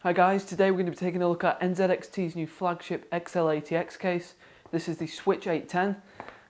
Hi guys, today we're going to be taking a look at NZXT's new flagship XL80X case. This is the Switch 810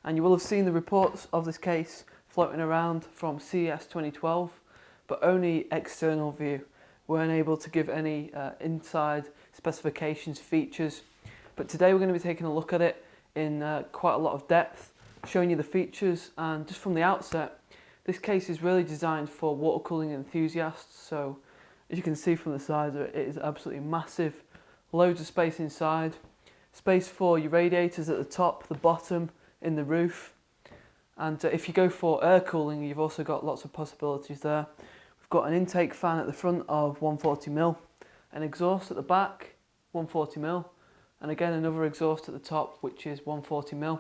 and you will have seen the reports of this case floating around from CES 2012, but only external view. We weren't able to give any inside specifications, features, but today we're going to be taking a look at it in quite a lot of depth, showing you the features. And just from the outset, this case is really designed for water cooling enthusiasts. So as you can see from the size of it, it is absolutely massive. Loads of space inside. Space for your radiators at the top, the bottom, in the roof. And if you go for air cooling, you've also got lots of possibilities there. We've got an intake fan at the front of 140mm, an exhaust at the back, 140mm, and again another exhaust at the top, which is 140mm.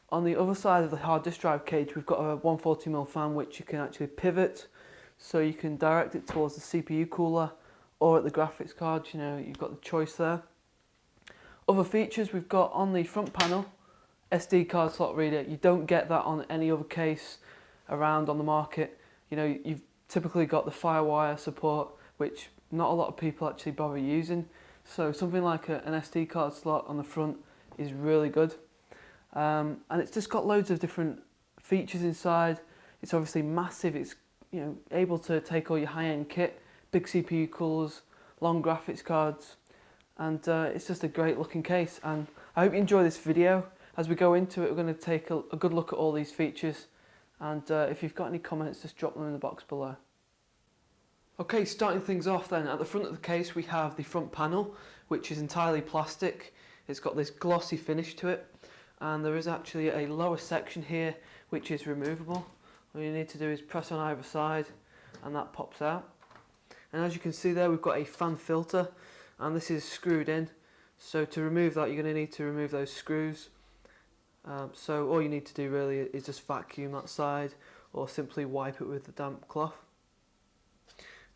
On the other side of the hard disk drive cage, we've got a 140mm fan which you can actually pivot. So you can direct it towards the CPU cooler or at the graphics card, you've got the choice there. Other features we've got on the front panel, SD card slot reader. You don't get that on any other case around on the market. You've typically got the FireWire support, which not a lot of people actually bother using. So something like an SD card slot on the front is really good. And it's just got loads of different features inside. It's obviously massive. It's able to take all your high-end kit, big CPU coolers, long graphics cards, and it's just a great looking case. And I hope you enjoy this video. As we go into it, we're going to take a good look at all these features, and if you've got any comments, just drop them in the box below. Okay, starting things off then, at the front of the case we have the front panel, which is entirely plastic. It's got this glossy finish to it, and there is actually a lower section here which is removable. All you need to do is press on either side and that pops out. And as you can see there, we've got a fan filter and this is screwed in. So to remove that, you're going to need to remove those screws. So all you need to do really is just vacuum that side or simply wipe it with the damp cloth.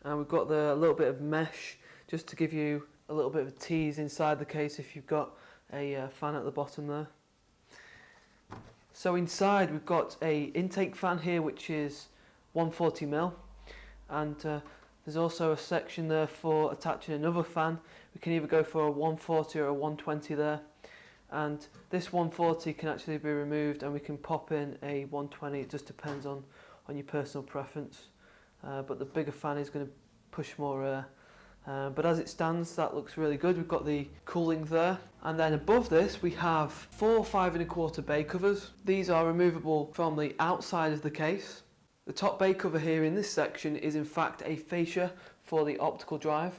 And we've got a little bit of mesh just to give you a little bit of a tease inside the case if you've got a fan at the bottom there. So inside we've got a intake fan here which is 140mm, and there's also a section there for attaching another fan. We can either go for a 140 or a 120 there, and this 140 can actually be removed and we can pop in a 120. It just depends on your personal preference, but the bigger fan is going to push more air. But as it stands, that looks really good. We've got the cooling there, and then above this we have 4 5 1/4 bay covers. These are removable from the outside of the case. The top bay cover here in this section is in fact a fascia for the optical drive.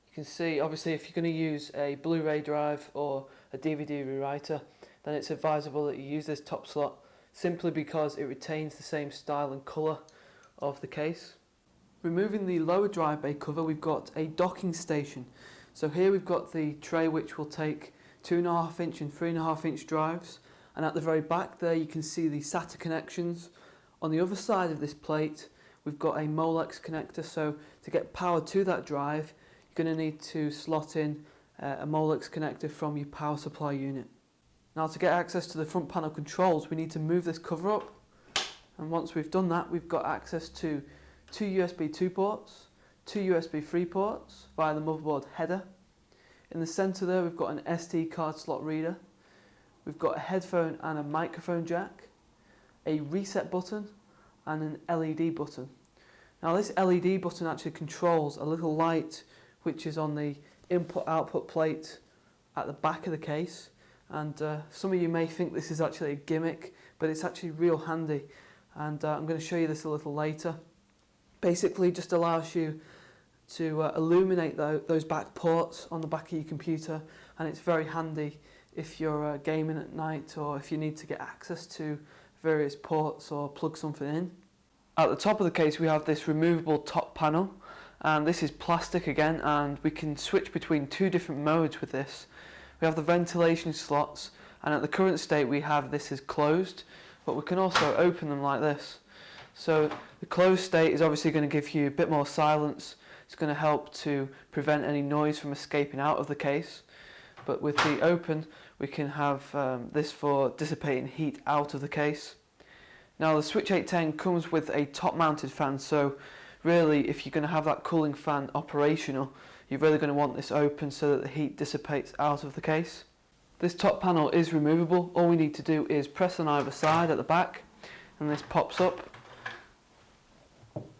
You can see obviously if you're going to use a Blu-ray drive or a DVD rewriter, then it's advisable that you use this top slot simply because it retains the same style and colour of the case. Removing the lower drive bay cover, we've got a docking station. So here we've got the tray which will take 2.5 inch and 3.5 inch drives, and at the very back there you can see the SATA connections. On the other side of this plate we've got a Molex connector, so to get power to that drive you're going to need to slot in a Molex connector from your power supply unit. Now to get access to the front panel controls we need to move this cover up, and once we've done that we've got access to 2 USB 2 ports, 2 USB 3 ports via the motherboard header. In the centre there we've got an SD card slot reader. We've got a headphone and a microphone jack, a reset button and an LED button. Now this LED button actually controls a little light which is on the input-output plate at the back of the case, and some of you may think this is actually a gimmick, but it's actually real handy, and I'm going to show you this a little later. Basically just allows you to illuminate those back ports on the back of your computer, and it's very handy if you're gaming at night or if you need to get access to various ports or plug something in. At the top of the case we have this removable top panel, and this is plastic again, and we can switch between 2 different modes with this. We have the ventilation slots, and at the current state we have this as closed, but we can also open them like this. So the closed state is obviously going to give you a bit more silence. It's going to help to prevent any noise from escaping out of the case. But with the open, we can have this for dissipating heat out of the case. Now the Switch 810 comes with a top mounted fan, so really if you're going to have that cooling fan operational, you're really going to want this open so that the heat dissipates out of the case. This top panel is removable. All we need to do is press on either side at the back and this pops up.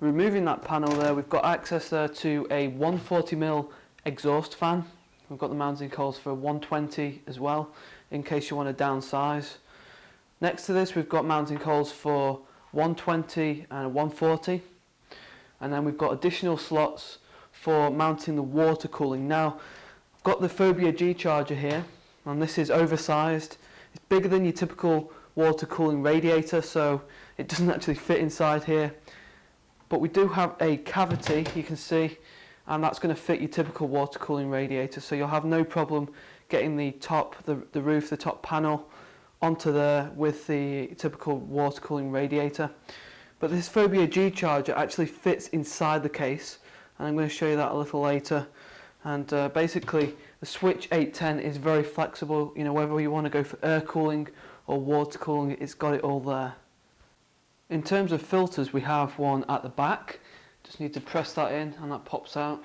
Removing that panel there, we've got access there to a 140mm exhaust fan. We've got the mounting holes for 120 as well, in case you want to downsize. Next to this, we've got mounting holes for 120 and 140. And then we've got additional slots for mounting the water cooling. Now, I've got the Phobia G charger here, and this is oversized. It's bigger than your typical water cooling radiator, so it doesn't actually fit inside here. But we do have a cavity, you can see, and that's going to fit your typical water cooling radiator, so you'll have no problem getting the top, the roof, the top panel onto there with the typical water cooling radiator. But this Phobia G charger actually fits inside the case, and I'm going to show you that a little later. And basically the Switch 810 is very flexible, you know, whether you want to go for air cooling or water cooling, it's got it all there. In terms of filters, we have one at the back. Just need to press that in and that pops out.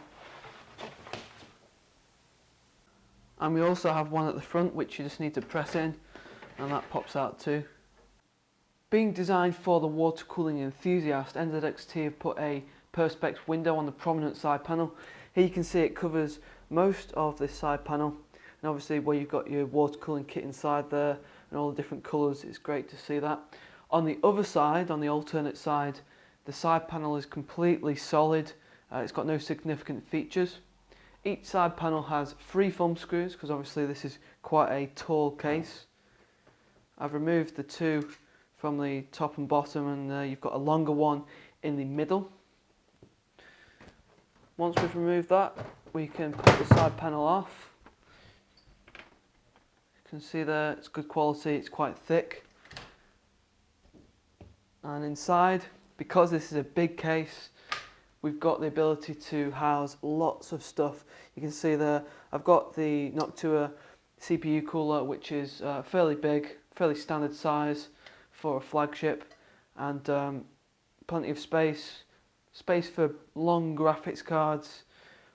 And we also have one at the front which you just need to press in and that pops out too. Being designed for the water cooling enthusiast, NZXT have put a Perspex window on the prominent side panel. Here you can see it covers most of this side panel, and obviously where you've got your water cooling kit inside there and all the different colours, it's great to see that. On the other side, on the alternate side, the side panel is completely solid. It's got no significant features. Each side panel has 3 thumb screws because obviously this is quite a tall case. I've removed the 2 from the top and bottom, and you've got a longer one in the middle. Once we've removed that, we can put the side panel off. You can see there it's good quality, it's quite thick. And inside, because this is a big case, we've got the ability to house lots of stuff. You can see there I've got the Noctua CPU cooler, which is fairly big, fairly standard size for a flagship, and plenty of space for long graphics cards.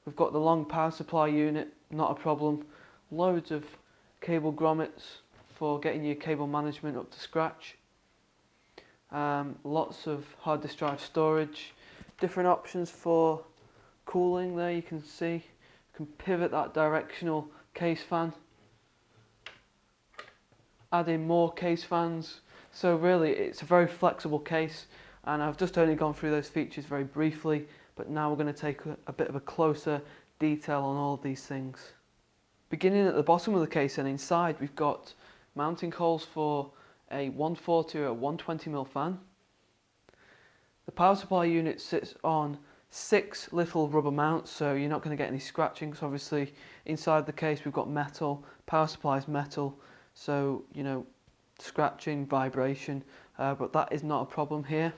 We've got the long power supply unit, not a problem. Loads of cable grommets for getting your cable management up to scratch. Lots of hard disk drive storage, different options for cooling there, you can see. You can pivot that directional case fan, add in more case fans. So really it's a very flexible case, and I've just only gone through those features very briefly, but now we're going to take a bit of a closer detail on all of these things. Beginning at the bottom of the case and inside, we've got mounting holes for a 140 or a 120mm fan. The power supply unit sits on 6 little rubber mounts, so you're not going to get any scratching, because obviously inside the case we've got metal, power supply is metal, so you know, scratching, vibration, but that is not a problem here.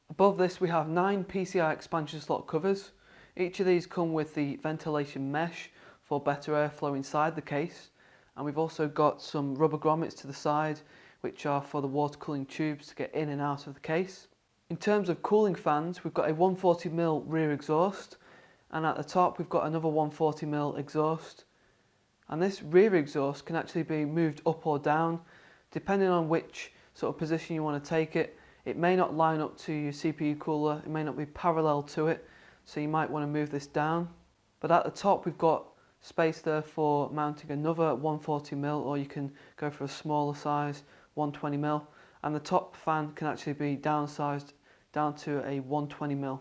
Above this we have 9 PCI expansion slot covers. Each of these come with the ventilation mesh for better airflow inside the case, and we've also got some rubber grommets to the side which are for the water cooling tubes to get in and out of the case. In terms of cooling fans, we've got a 140mm rear exhaust, and at the top we've got another 140mm exhaust, and this rear exhaust can actually be moved up or down depending on which sort of position you want to take it. It may not line up to your CPU cooler, it may not be parallel to it, so you might want to move this down. But at the top we've got space there for mounting another 140mm, or you can go for a smaller size 120mm, and the top fan can actually be downsized down to a 120mm.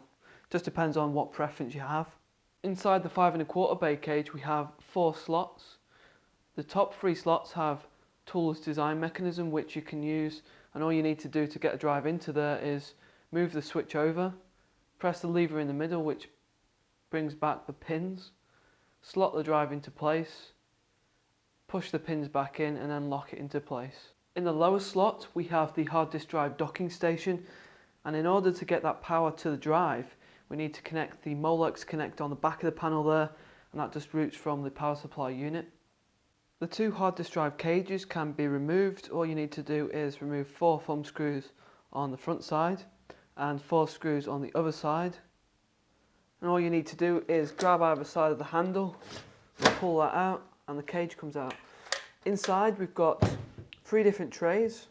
Just depends on what preference you have. Inside the 5 1/4 bay cage we have 4 slots. The top 3 slots have toolless design mechanism which you can use, and all you need to do to get a drive into there is move the switch over, press the lever in the middle which brings back the pins, slot the drive into place, push the pins back in and then lock it into place. In the lower slot we have the hard disk drive docking station, and in order to get that power to the drive we need to connect the Molex connector on the back of the panel there, and that just routes from the power supply unit. The 2 hard disk drive cages can be removed. All you need to do is remove 4 thumb screws on the front side and 4 screws on the other side. And all you need to do is grab either side of the handle, pull that out, and the cage comes out. Inside we've got 3 different trays.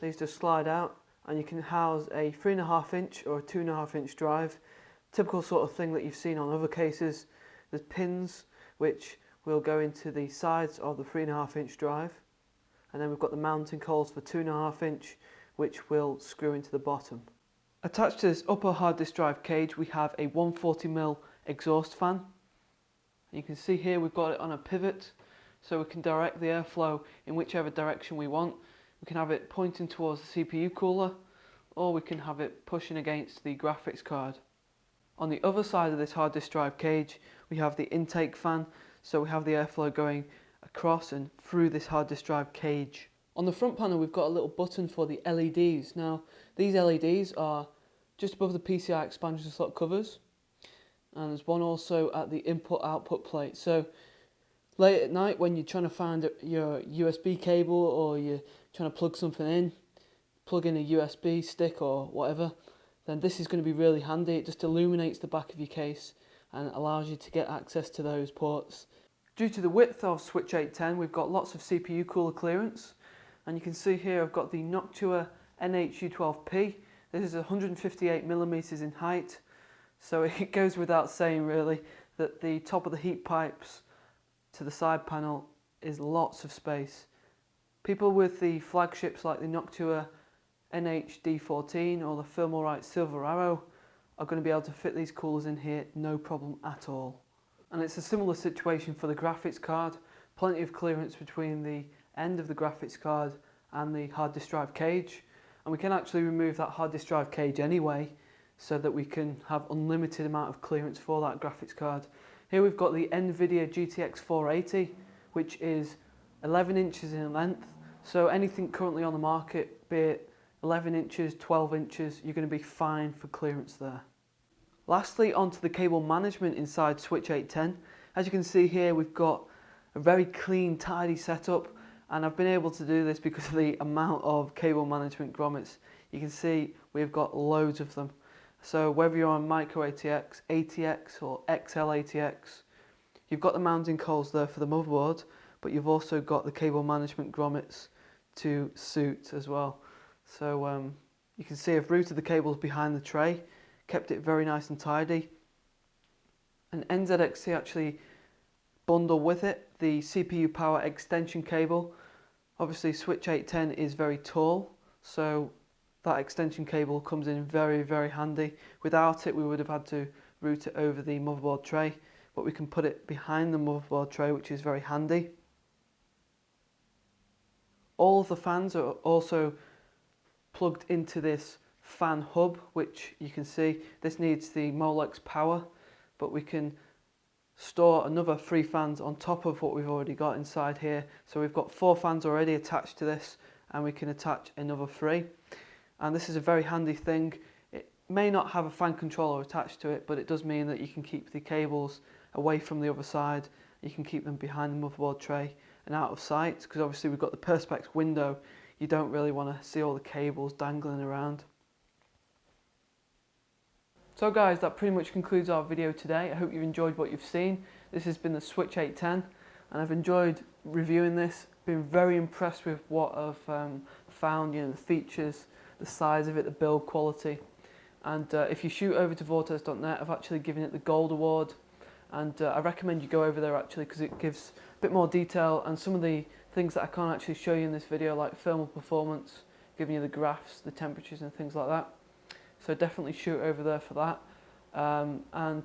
These just slide out, and you can house a 3.5 inch or a 2.5 inch drive. Typical sort of thing that you've seen on other cases. There's pins which will go into the sides of the 3.5 inch drive, and then we've got the mounting holes for 2.5 inch which will screw into the bottom. Attached to this upper hard disk drive cage we have a 140mm exhaust fan. You can see here we've got it on a pivot, so we can direct the airflow in whichever direction we want. We can have it pointing towards the CPU cooler, or we can have it pushing against the graphics card. On the other side of this hard disk drive cage we have the intake fan, so we have the airflow going across and through this hard disk drive cage. On the front panel we've got a little button for the LEDs. Now these LEDs are just above the PCI expansion slot covers, and there's one also at the input output plate. So late at night when you're trying to find your USB cable, or you're trying to plug something in, plug in a USB stick or whatever, then this is going to be really handy. It just illuminates the back of your case and allows you to get access to those ports. Due to the width of switch 810 we've got lots of CPU cooler clearance, and you can see here I've got the Noctua NHU12P. This is 158mm in height, so it goes without saying really that the top of the heat pipes to the side panel is lots of space. People with the flagships like the Noctua NHD14 or the Thermalright Silver Arrow are going to be able to fit these coolers in here no problem at all. And it's a similar situation for the graphics card. Plenty of clearance between the end of the graphics card and the hard disk drive cage, and we can actually remove that hard disk drive cage anyway, so that we can have unlimited amount of clearance for that graphics card. Here we've got the NVIDIA GTX 480, which is 11 inches in length, so anything currently on the market, be it 11 inches, 12 inches, you're going to be fine for clearance there. Lastly, onto the cable management inside switch 810. As you can see here, we've got a very clean, tidy setup, and I've been able to do this because of the amount of cable management grommets. You can see we've got loads of them. So whether you're on micro ATX, ATX or XL ATX, you've got the mounting holes there for the motherboard, but you've also got the cable management grommets to suit as well. So you can see I've routed the cables behind the tray, kept it very nice and tidy. And NZXT actually bundle with it the CPU power extension cable. Obviously switch 810 is very tall, so that extension cable comes in very, very handy. Without it we would have had to route it over the motherboard tray, but we can put it behind the motherboard tray, which is very handy. All of the fans are also plugged into this fan hub, which you can see this needs the Molex power, but we can store another 3 fans on top of what we've already got inside here. So we've got 4 fans already attached to this, and we can attach another 3. And this is a very handy thing. It may not have a fan controller attached to it, but it does mean that you can keep the cables away from the other side. You can keep them behind the motherboard tray and out of sight, because obviously we've got the Perspex window. You don't really want to see all the cables dangling around. So guys, that pretty much concludes our video today. I hope you've enjoyed what you've seen. This has been the Switch 810, and I've enjoyed reviewing this. Been very impressed with what I've found, the features, the size of it, the build quality. And if you shoot over to Vortez.net, I've actually given it the Gold Award, and I recommend you go over there actually, because it gives a bit more detail and some of the things that I can't actually show you in this video, like thermal performance, giving you the graphs, the temperatures and things like that. So definitely shoot over there for that. And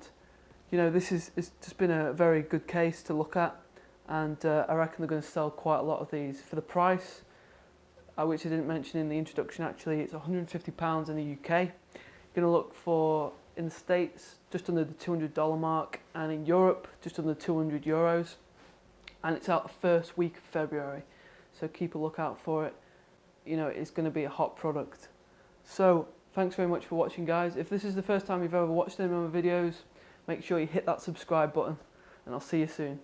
this it's just been a very good case to look at, and I reckon they're going to sell quite a lot of these for the price, which I didn't mention in the introduction. Actually, it's £150 in the UK. You're going to look for, in the States, just under the $200 mark, and in Europe just under €200, and it's out the first week of February, so keep a lookout for it. It's going to be a hot product. So thanks very much for watching, guys. If this is the first time you've ever watched any of my videos, make sure you hit that subscribe button, and I'll see you soon.